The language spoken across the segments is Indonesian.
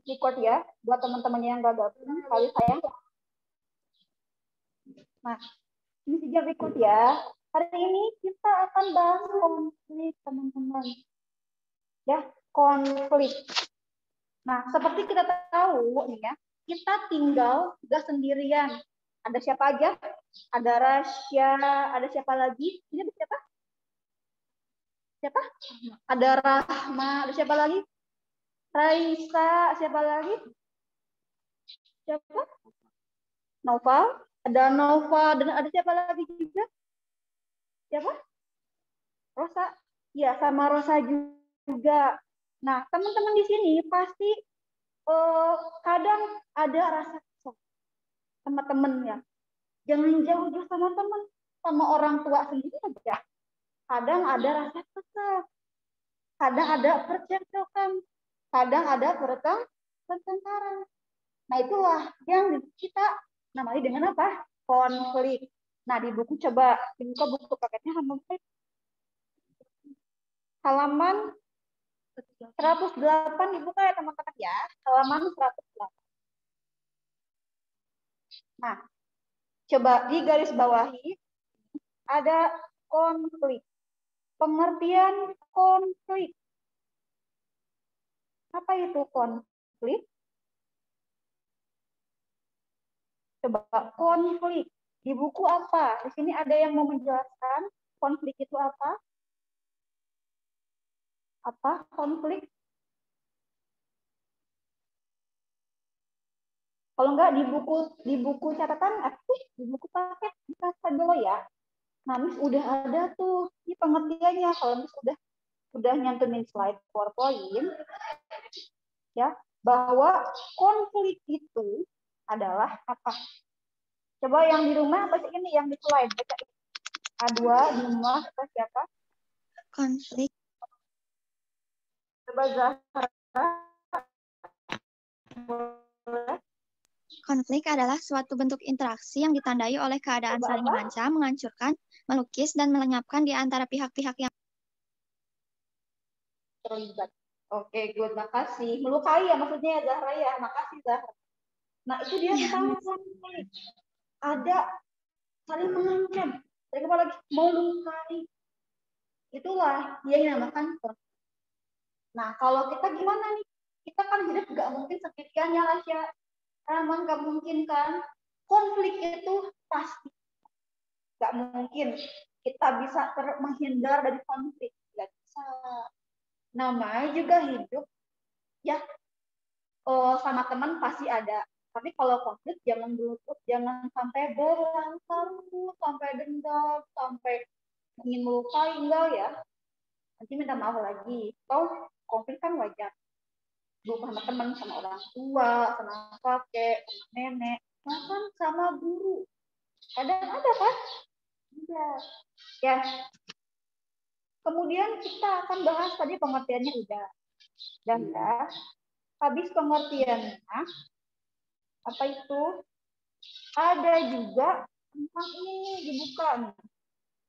record ya buat teman-temannya yang gak gabung kali saya. Nah, ini sejak record ya. Hari ini kita akan bahas konflik teman-teman. Ya, konflik. Nah, seperti kita tahu nih ya, kita tinggal gak sendirian. Ada siapa aja? Ada Rasya, ada siapa lagi? Ini ada siapa? Siapa? Ada Rahma, ada siapa lagi? Raisa, siapa lagi? Siapa? Nova, ada Nova, dan ada siapa lagi juga? Siapa? Rosa. Ya, sama Rosa juga. Nah, teman-teman di sini pasti kadang ada rasa kesal sama temennya. Jangan jauh-jauh sama teman, sama orang tua sendiri aja. Kadang ada rasa kesal, kadang ada percekcokan, kadang ada pertengkaran. Nah, itulah yang kita namanya dengan apa? Konflik. Nah, di buku coba dibuka buku paketnya halaman 108 dibuka ya teman-teman ya. Halaman 108. Nah, coba di garis bawahi ada konflik. Pengertian konflik. Apa itu konflik? Coba konflik. Di buku apa? Di sini ada yang mau menjelaskan konflik itu apa? Apa konflik? Kalau enggak di buku catatan, di buku paket bisa dulu ya. Nah, Miss udah ada tuh ini pengertiannya. Kalau Miss udah nyantumin slide PowerPoint ya, bahwa konflik itu adalah apa? Coba yang di rumah baca ini, yang di slide baca ini. A2 di rumah apa siapa? Konflik. Coba Zahra. Konflik adalah suatu bentuk interaksi yang ditandai oleh keadaan saling mengancam, menghancurkan, melukis, dan melenyapkan di antara pihak-pihak yang terlibat. Oke, good. Makasih. Melukai ya maksudnya ya Zahra ya. Makasih Zahra. Nah, itu dia tentang konflik. Ada saling mengancam. Mereka lagi melukai. Itulah dia yang dinamakan konflik. Nah, kalau kita gimana nih? Kita kan hidup nggak mungkin sendirian ya, Rasya. Emang nggak mungkin kan? Konflik itu pasti nggak mungkin kita bisa menghindar dari konflik. Nggak bisa. Namanya juga hidup ya, sama teman pasti ada. Tapi kalau konflik jangan berlutut, jangan sampai berlarut, sampai dendam, sampai ingin melukai, enggak ya. Nanti minta maaf lagi. Kalau konflik kan wajar. Bukan sama teman, sama orang tua, sama kakek, sama nenek, bahkan sama guru. Kadang ada kan? Ada. Ya. Kemudian kita akan bahas tadi pengertiannya udah. Dan ya. Habis pengertiannya, apa itu? Ada juga tentang ini dibuka nih.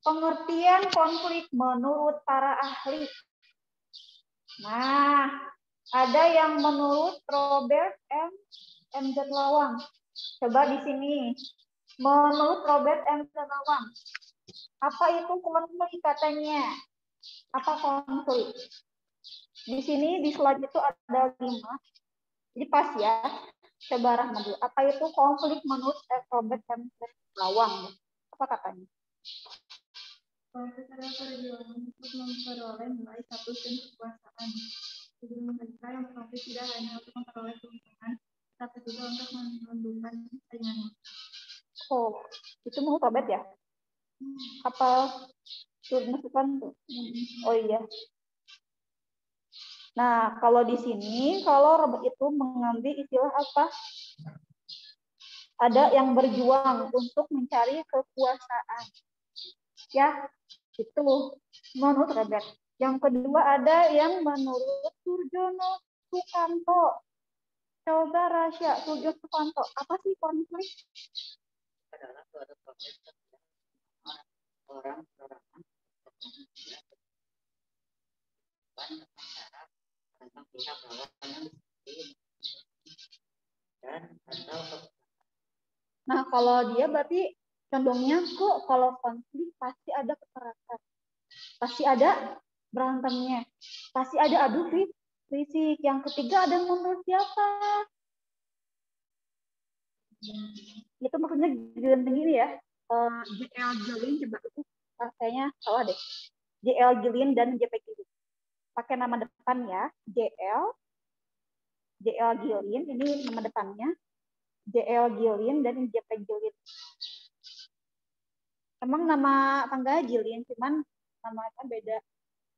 Pengertian konflik menurut para ahli. Nah, ada yang menurut Robert M. Z. Lawang. Coba di sini. Menurut Robert M. Z. Lawang, apa itu konflik katanya? Apa konflik? Di sini di slide itu ada 5. Jadi pas ya. Coba Rahma dulu. Apa itu konflik menurut Robert M. Z. Lawang? Apa katanya? Konflik adalah perjuangan untuk memperoleh nilai status dan kekuasaan. Sebelum mereka yang konflik tidak hanya untuk memperoleh keuntungan, tapi juga untuk menundukkan saingannya. Oh, itu menurut Robert ya? Apa masukkan tuh? Oh iya. Nah, kalau di sini, kalau Robert itu mengambil istilah apa? Ada yang berjuang untuk mencari kekuasaan. Ya, itu menurut Robert. Yang kedua ada yang menurut Surjono Sukanto. Coba Rasya, Surjono Sukanto, apa sih konflik? Adalah suatu proses orang tentang pihak lawan yang dan atau Nah, kalau dia berarti condongnya kok kalau konflik pasti ada kekerasan. Pasti ada berantemnya. Pasti ada adu fisik. Yang ketiga ada menurut siapa? Itu maksudnya Gillian tinggi ya. JL Gillian coba itu kayaknya salah deh. JL Gillian dan JP Gillian. Pakai nama depan ya. JL Gillian ini nama depannya. JL Gillian dan JP Gillian. Emang nama tangga Gillian, cuman namanya beda.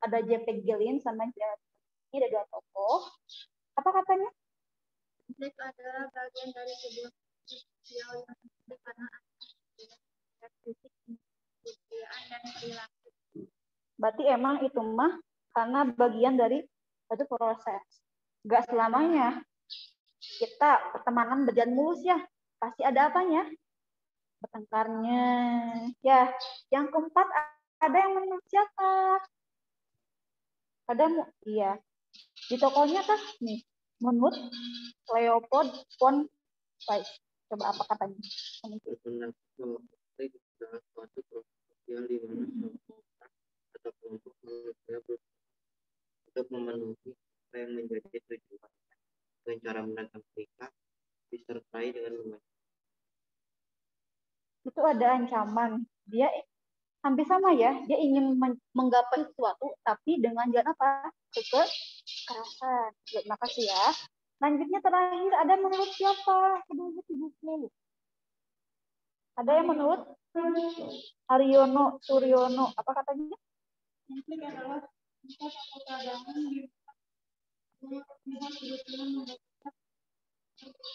Ada JP Gillian sama JL. Ini ada dua tokoh. Apa katanya? Konflik adalah bagian dari sebuah sosial yang terjadi karena ada fisik, kebudayaan, dan perilaku. Berarti emang itu mah karena bagian dari satu proses. Gak selamanya kita pertemanan berjalan mulus ya. Pasti ada apanya? Bertengkarnya. Ya, yang keempat ada yang menurut siapa? Iya. Di tokonya kan nih, menurut Leopold von Weiss. Coba apa katanya? berpendapat bahwa konflik adalah suatu proses sosial di mana seorang atau kelompok manusia berusaha untuk memenuhi apa yang menjadi tujuan dengan cara menantang mereka disertai dengan membantu. Itu ada ancaman. Dia hampir sama ya. Dia ingin menggapai sesuatu, tapi dengan jalan apa? Kekerasan. Terima kasih ya. Lanjutnya terakhir ada menurut siapa? 2070. Ada yang menurut Haryono Suryono. Apa katanya? Konflik adalah sifat atau keadaan di mana pihak berusaha mendapatkan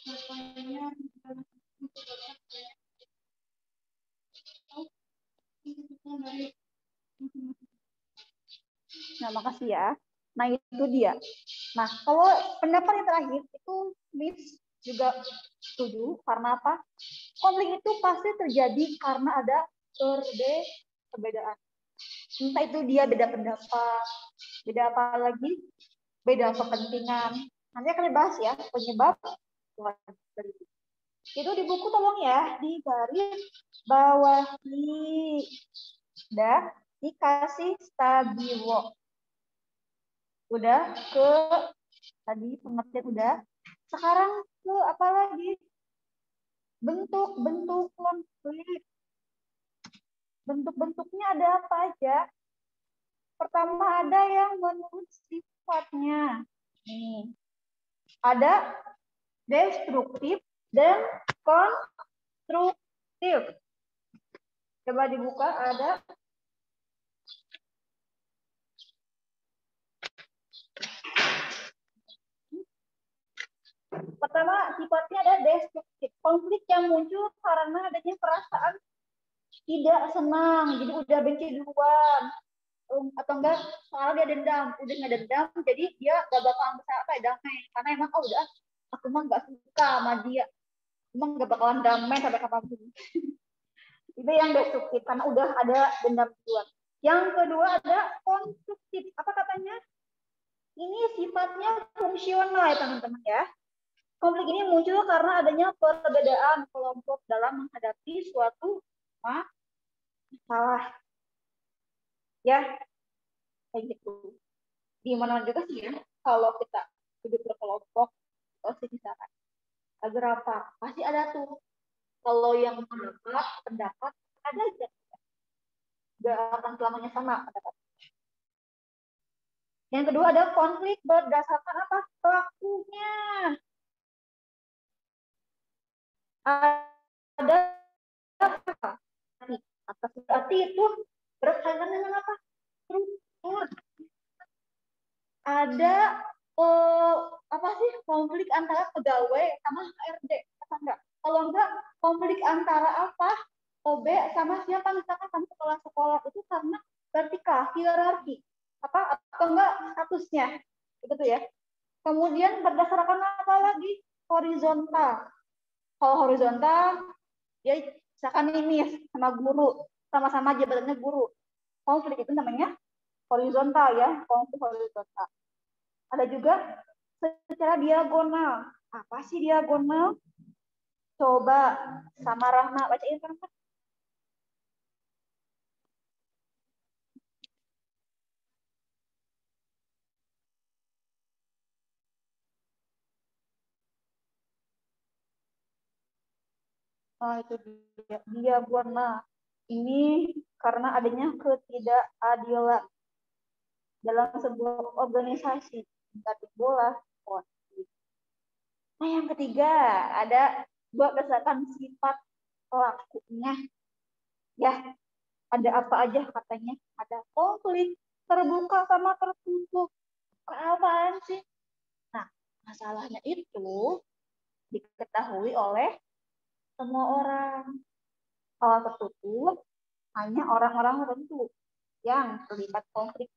capaiannya dan menyebabkan dari Nah, makasih ya. Nah, itu dia. Nah, kalau pendapat yang terakhir itu Smith juga setuju. Karena apa? Konflik itu pasti terjadi karena ada perbedaan. Entah itu dia beda pendapat, beda apa lagi, beda kepentingan. Nanti akan dibahas ya, penyebab. Itu di buku tolong ya, di garis bawahi. Udah dikasih stabilo. Udah ke tadi pengertian udah. Sekarang ke apa lagi? Bentuk-bentuk konflik. Bentuk-bentuknya ada apa aja? Pertama ada yang menurut sifatnya. Nih. Ada destruktif dan konstruktif. Coba dibuka ada. Pertama, sifatnya ada destruktif. Konflik yang muncul karena adanya perasaan tidak senang, jadi udah benci duluan. Atau enggak, soalnya dia dendam, udah nggak dendam, jadi dia gak bakalan bisa damai. Karena emang, udah, aku mah gak suka sama dia. Emang gak bakalan damai sampai kapanpun. Itu yang destruktif, karena udah ada dendam duluan. Yang kedua ada konstruktif. Apa katanya? Ini sifatnya fungsional ya teman-teman ya. Konflik ini muncul karena adanya perbedaan kelompok dalam menghadapi suatu masalah. Ya, kayak gitu. Di mana juga sih ya, kalau kita hidup berkelompok, pasti misalkan. Agar apa? Pasti ada tuh. Kalau yang pendapat ada aja. Gak akan selamanya sama pendapat. Yang kedua ada konflik berdasarkan apa? Pelakunya. Ada apa? Atas berarti itu berkaitan dengan apa? Struktur. Ada apa sih konflik antara pegawai sama HRD? Apa enggak? Kalau enggak konflik antara apa? OB sama siapa misalkan sama kepala sekolah itu karena vertikal, hierarki. Apa atau enggak statusnya? Itu tuh ya. Kemudian berdasarkan apa lagi? Horizontal. Kalau horizontal, ya misalkan ini sama guru, sama-sama jabatannya guru. Konflik itu namanya horizontal ya, konflik horizontal. Ada juga secara diagonal. Apa sih diagonal? Coba sama Rahma bacain Rahma. Itu dia. Diagonal. Ini karena adanya ketidakadilan dalam sebuah organisasi, entah bola, konflik. Nah, yang ketiga ada berdasarkan sifat pelakunya. Ya, ada apa aja katanya? Ada konflik, terbuka sama tertutup. Apaan sih? Nah, masalahnya itu diketahui oleh semua orang. Kalau tertutup, hanya orang-orang tertentu yang terlibat konflik.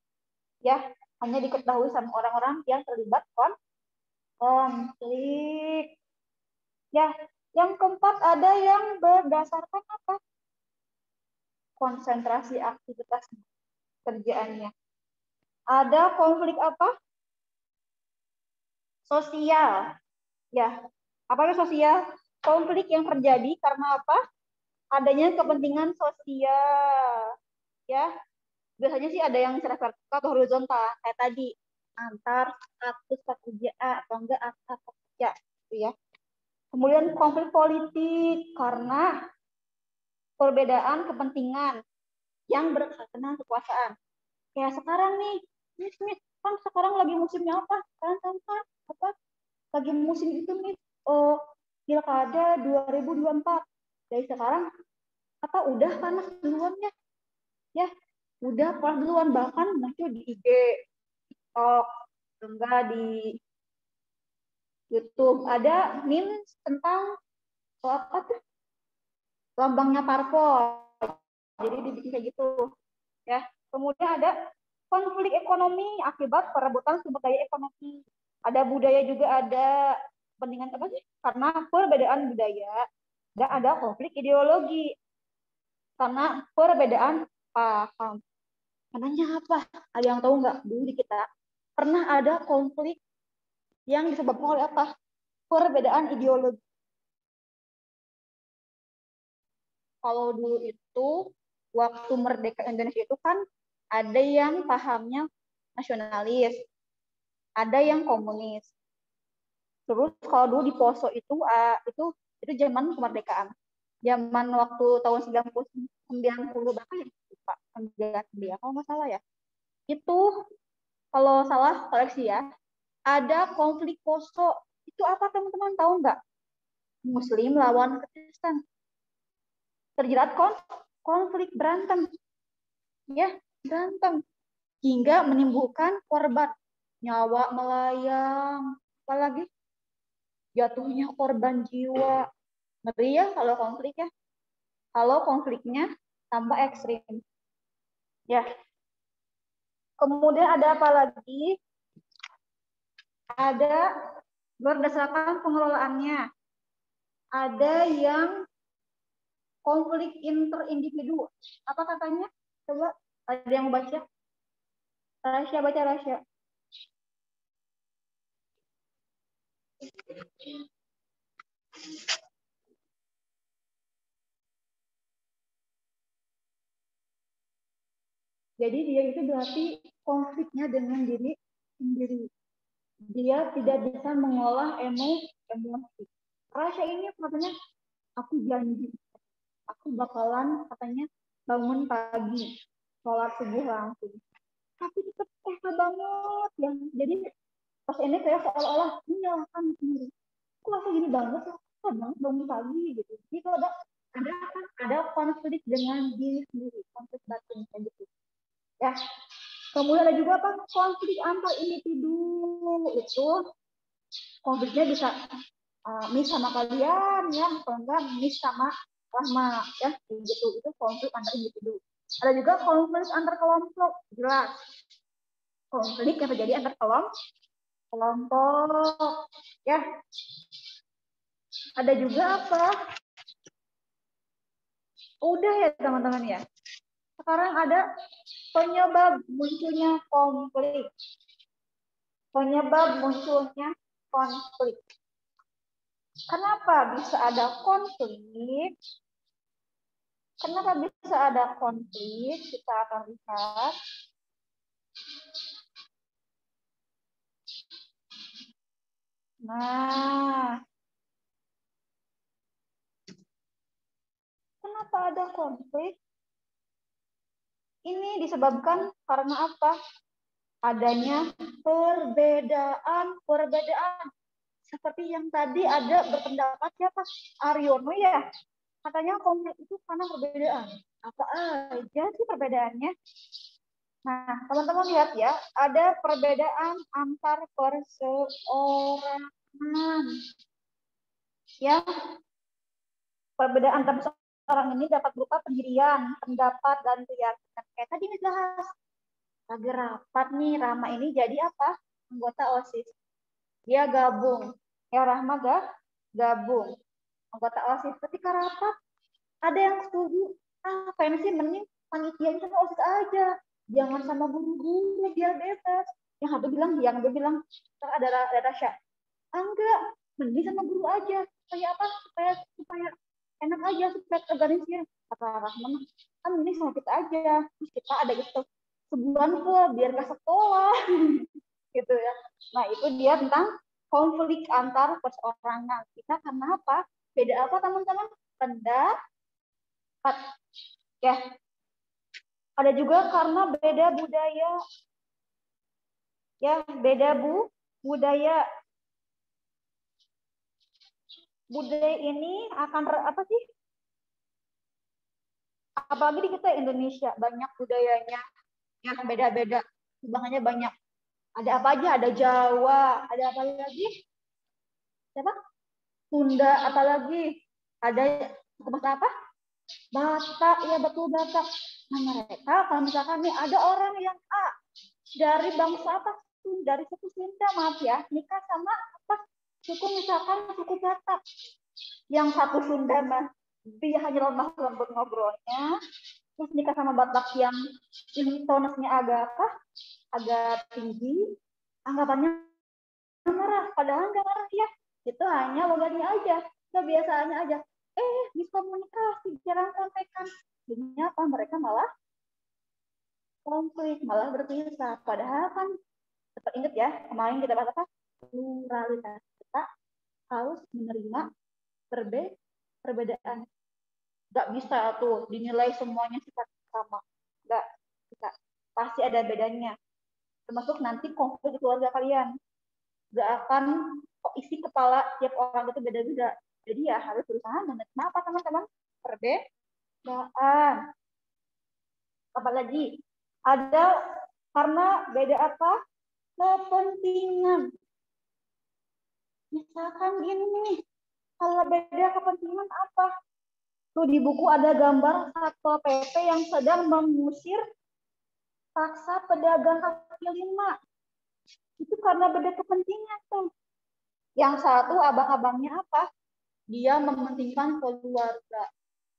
Ya, hanya diketahui sama orang-orang yang terlibat konflik. Ya, yang keempat ada yang berdasarkan apa? Konsentrasi aktivitas kerjaannya. Ada konflik apa? Sosial. Ya, apa itu sosial? Konflik yang terjadi karena apa? Adanya kepentingan sosial. Ya, biasanya sih ada yang secara vertikal atau horizontal, kayak tadi antar status pekerja atau enggak antar pekerja, gitu ya. Kemudian konflik politik karena perbedaan kepentingan yang berkaitan kekuasaan. Kayak sekarang nih, kan sekarang lagi musimnya apa? Kan apa? Lagi musim itu nih, Pilkada 2024. Dari sekarang apa udah panas duluan ya? Ya, udah panas duluan, bahkan muncul di IG, TikTok, enggak di YouTube ada meme tentang apa tuh? Lambangnya parpol. Jadi dibikin kayak gitu. Ya. Kemudian ada konflik ekonomi akibat perebutan sumber daya ekonomi. Ada budaya juga, ada kepentingan apa sih? Karena perbedaan budaya. Dan ada konflik ideologi karena perbedaan paham. Namanya apa? Ada yang tahu nggak? Dulu di kita pernah ada konflik yang disebabkan oleh apa? Perbedaan ideologi. Kalau dulu itu waktu merdeka Indonesia itu kan ada yang pahamnya nasionalis, ada yang komunis. Terus kalau dulu di Poso itu zaman kemerdekaan. Zaman waktu tahun 90 berapa ya? Pak, 99 kalau nggak salah ya. Itu kalau salah koreksi ya. Ada konflik Poso. Itu apa teman-teman tahu nggak? Muslim lawan Kristen. Terjerat konflik, berantem. Ya, berantem. Hingga menimbulkan korban. Nyawa melayang. Apalagi jatuhnya korban jiwa. Ngeri ya kalau konflik ya. Kalau konfliknya tambah ekstrim. Ya. Kemudian ada apa lagi? Ada berdasarkan pengelolaannya. Ada yang konflik interindividu. Apa katanya? Coba ada yang mau baca? Rasya, baca Rasya. Jadi dia itu berarti konfliknya dengan diri sendiri. Dia tidak bisa mengolah emosi. Rasya ini katanya, aku janji, aku bakalan katanya bangun pagi, sholat subuh langsung. Tapi tetap susah banget ya. Jadi pas ini kayak seolah-olah menyalahkan sendiri. Kok aku gini banget ya? Kok bangun pagi gitu. Jadi kalau ada konflik dengan diri sendiri, konflik batin kayak gitu. Ya. Kemudian ada juga apa? Konflik antar individu itu konfliknya bisa miss sama kalian ya, kalau enggak miss sama Rahma ya, gitu. Itu konflik antar individu. Ada juga konflik antar kelompok, jelas. Konflik yang terjadi antar kelompok ya. Ada juga apa? Udah ya teman-teman ya. Sekarang ada penyebab munculnya konflik. Penyebab munculnya konflik. Kenapa bisa ada konflik? Kenapa bisa ada konflik? Kita akan lihat. Nah, kenapa ada konflik? Ini disebabkan karena apa? Adanya perbedaan. Seperti yang tadi ada berpendapat siapa? Aryono ya. Katanya konflik itu karena perbedaan. Apa aja sih perbedaannya? Nah, teman-teman lihat ya, ada perbedaan antar perseorangan. Ya, perbedaan antar perseorangan ini dapat berupa pendirian, pendapat, dan keyakinan. Kayak tadi nih bahas. Lagi rapat nih, Rama ini jadi apa? Anggota OSIS. Dia gabung. Ya, Rahma gabung. Anggota OSIS. Ketika rapat, ada yang setuju. Pengen sih mending panitia sama OSIS aja. Jangan sama guru-guru, biar bebas. Yang satu bilang, ada Rasya. Enggak, mending sama guru aja. Supaya apa? Supaya enak aja, supaya organisir. Kata Rahman, kan mending sama kita aja. Terus kita ada gitu. Sebulan pula biar nggak sekolah. Gitu ya. Nah, itu dia tentang konflik antar perseorangan. Kita karena apa? Beda apa, teman-teman? Pendapat. Ya. Ada juga karena beda budaya. Ya, beda budaya. Budaya ini akan apa sih? Apalagi di kita Indonesia, banyak budayanya yang beda-beda. Banyak banyak. Ada apa aja? Ada Jawa, ada apa lagi? Siapa? Sunda, apalagi? Ada bahasa apa? Batak, ya betul Batak. Nah, mereka kalau misalkan nih ada orang yang dari bangsa apa? Dari suku Sunda, maaf ya, nikah sama apa? Suku misalkan suku Batak. Yang satu Sunda mah dia hanya lemah lembut ngobrolnya. Terus nikah sama Batak yang ini tonusnya agak tinggi, anggapannya marah, padahal nggak marah ya. Itu hanya logatnya aja, kebiasaannya aja. Miskomunikasi, jarang sampaikan. Jadinya apa? Mereka malah konflik, malah berpisah. Padahal kan, tetap ingat ya, kemarin kita bahas apa? Pluralitas. Kita harus menerima perbedaan. Nggak bisa tuh dinilai semuanya sifat sama. Nggak bisa. Pasti ada bedanya. Termasuk nanti konflik di keluarga kalian. Nggak akan isi kepala tiap orang itu beda-beda. Jadi ya harus berusaha menerima apa teman-teman? Perbedaan. Apalagi ada karena beda apa? Kepentingan. Misalkan gini, kalau beda kepentingan apa? Tuh di buku ada gambar Satpol PP yang sedang mengusir paksa pedagang kaki lima. Itu karena beda kepentingan tuh. Yang satu abang-abangnya apa? Dia mementingkan keluarga,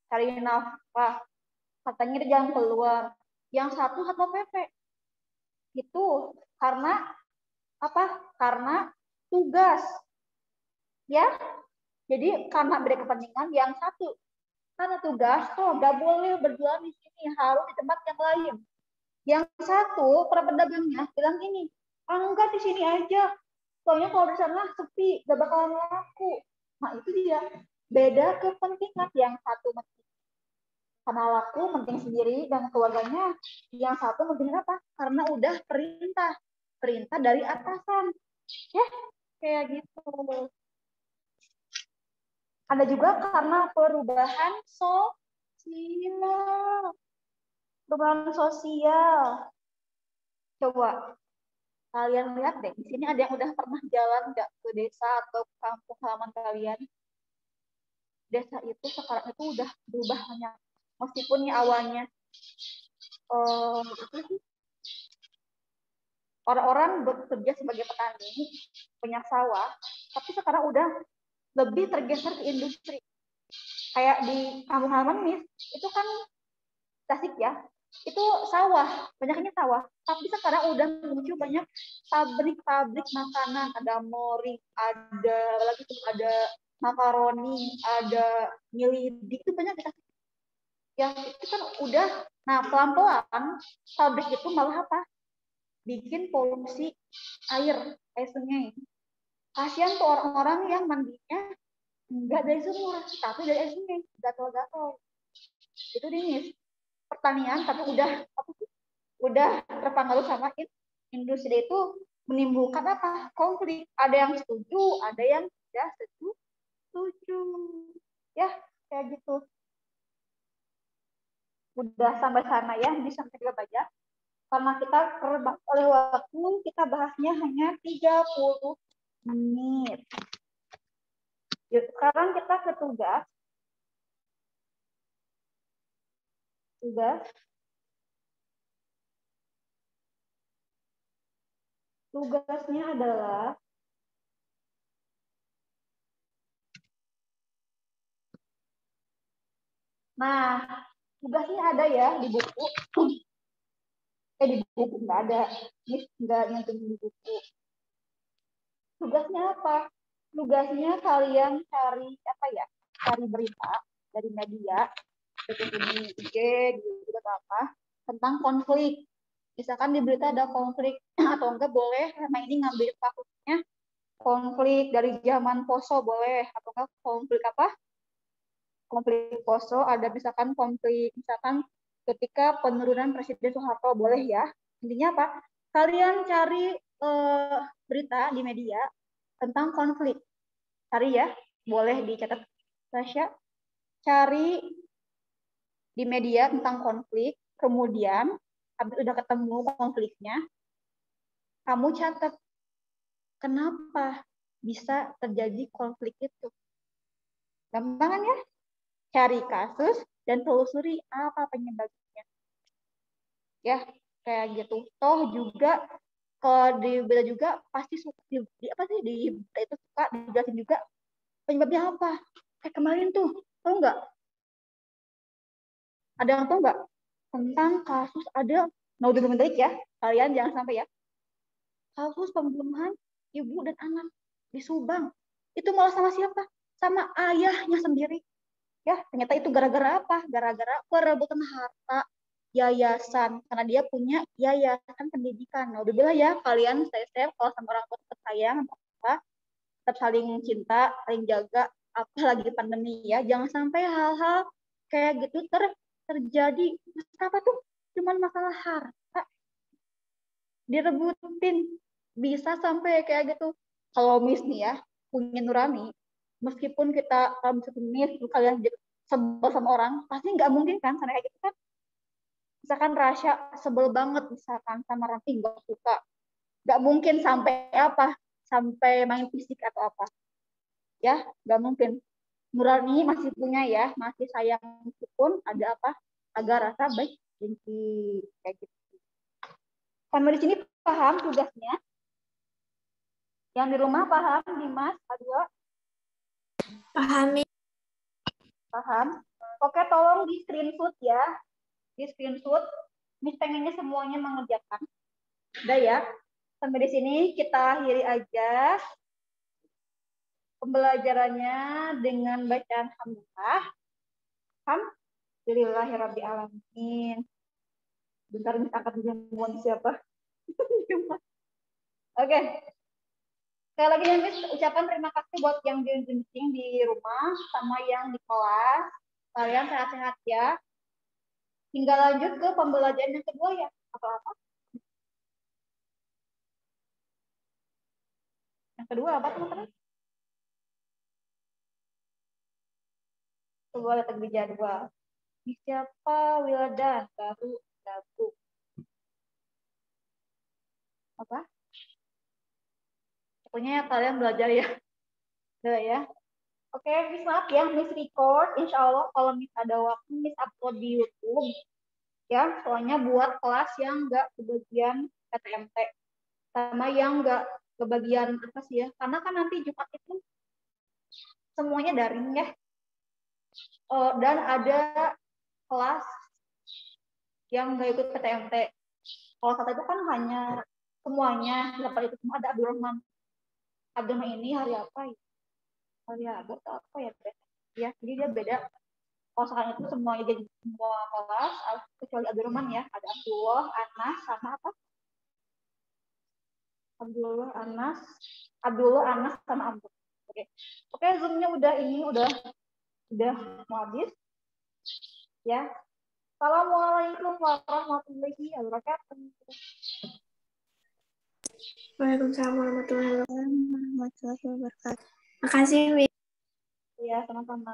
cari nafkah, katanya dia jangan keluar. Yang satu Satpol PP. Itu karena apa? Karena tugas. Ya. Jadi karena beda kepentingan, yang satu karena tugas, nggak boleh berjualan di sini, harus di tempat yang lain. Yang satu, para pedagangnya bilang ini, enggak di sini aja. Soalnya kalau di sana sepi, gak bakalan laku. Nah itu dia, beda kepentingan. Yang satu karena laku, penting sendiri dan keluarganya. Yang satu penting apa? Karena udah perintah dari atasan. Ya, kayak gitu. Ada juga karena perubahan sosial. Perubahan sosial. Coba kalian lihat deh, di sini ada yang udah pernah jalan nggak ke desa atau kampung halaman kalian? Desa itu sekarang itu udah berubah banyak. Meskipun awalnya orang-orang bekerja sebagai petani, punya sawah, tapi sekarang udah lebih tergeser ke industri. Kayak di kampung halaman Miss, itu kan Tasik ya, itu sawah, banyaknya sawah. Tapi sekarang udah muncul banyak pabrik-pabrik makanan, ada Mori, ada makaroni, ada nyelidik, itu banyak kita. Ya itu kan udah, nah pelan-pelan pabrik itu malah apa? Bikin polusi air sungai. Kasihan tuh orang-orang yang mandinya nggak dari sumur, tapi dari air sungai, gatal-gatal. Itu dingin. Pertanian tapi udah terpengaruh sama industri itu menimbulkan apa? Konflik. Ada yang setuju, ada yang tidak setuju. Ya, kayak gitu. Udah sampai sana ya, bisa kita baca. Karena kita terbatas oleh waktu, kita bahasnya hanya 30 menit. Yuk, sekarang kita ke tugas. Tugasnya adalah tugasnya ada ya di buku. Di buku nggak ada. Ini nggak nyentuh di buku. Tugasnya apa? Tugasnya kalian cari apa ya? Cari berita dari media, seperti di IG, di YouTube atau apa, tentang konflik. Misalkan di berita ada konflik atau enggak, boleh karena ini ngambil kasusnya konflik dari zaman Poso boleh, atau enggak konflik apa? Konflik Poso, ada misalkan konflik misalkan ketika penurunan Presiden Soeharto boleh ya. Intinya apa? Kalian cari berita di media tentang konflik. Cari ya, boleh dicatat Tasya. Cari di media tentang konflik, kemudian habis udah ketemu konfliknya, kamu catat kenapa bisa terjadi konflik itu. Gampang ya? Cari kasus dan telusuri apa penyebabnya. Ya, kayak gitu. Toh juga kalau di berita juga pasti di berita itu suka dijelasin juga penyebabnya apa. Kayak kemarin tuh, tahu nggak? Ada yang tahu nggak tentang kasus ada naudzubillah min dzalik ya, kalian jangan sampai ya. Kasus pembunuhan ibu dan anak di Subang. Itu malah sama siapa? Sama ayahnya sendiri. Ya, ternyata itu gara-gara apa? Gara-gara perebutan harta yayasan, karena dia punya yayasan pendidikan. Naudzubillah ya, kalian stay kalau sama orang tua tetap sayang, apa? Tetap saling cinta, saling jaga, apalagi pandemi ya. Jangan sampai hal-hal kayak gitu terjadi. Apa tuh? Cuman masalah harta direbutin, bisa sampai kayak gitu. Kalau Miss nih ya punya nurani, meskipun kita Miss kalian sebel sama orang, pasti nggak mungkin kan karena kayak gitu kan. Misalkan Rasya sebel banget misalkan sama Raffi nggak suka, nggak mungkin sampai apa, sampai main fisik atau apa ya, nggak mungkin. Nurani masih punya ya, masih sayang meskipun ada apa, agar rasa baik benci kayak gitu. Sampai di sini paham tugasnya? Yang di rumah paham, Dimas, Adua? Pahami. Paham? Oke, tolong di screenshot ya. Di screenshot. Miss pengennya semuanya mengerjakan. Udah ya. Sampai di sini kita akhiri aja pembelajarannya dengan bacaan Alhamdulillah. Alhamdulillahirrabbilalamin. Bentar Miss angkat jamuan siapa? Oke. Sekali lagi ya Miss, ucapan terima kasih buat yang di rumah sama yang di kelas. Kalian sehat-sehat ya. Hingga lanjut ke pembelajaran yang kedua ya. Atau apa? Yang kedua apa teman-teman? Coba lihat di jadwal. Siapa Wildan baru gabung? Apa? Pokoknya kalian belajar ya. Udah ya. Oke, Miss maaf ya, Miss record. Insya Allah kalau Miss ada waktu, Miss upload di YouTube. Ya, soalnya buat kelas yang nggak kebagian PTMT. Sama yang nggak kebagian apa sih ya. Karena kan nanti Jumat itu semuanya daring ya. Dan ada kelas yang nggak ikut PTMT. Kalau kata itu kan hanya semuanya, dapat itu semua ada Abdurrahman. Abdurrahman ini hari apa ya? Variabel atau apa ya? Ya, jadi dia beda. Kalau sekarang itu semuanya jadi semua kelas, kecuali Abdurrahman ya. Ada Abdullah, Anas, sama apa? Abdullah, Anas, sama Abdul. Oke, Zoom-nya udah mau habis. Ya. Assalamualaikum warahmatullahi wabarakatuh. Waalaikumsalam warahmatullahi wabarakatuh. Warahmatullahi wabarakatuh. Makasih, Wi. Ya, sama-sama.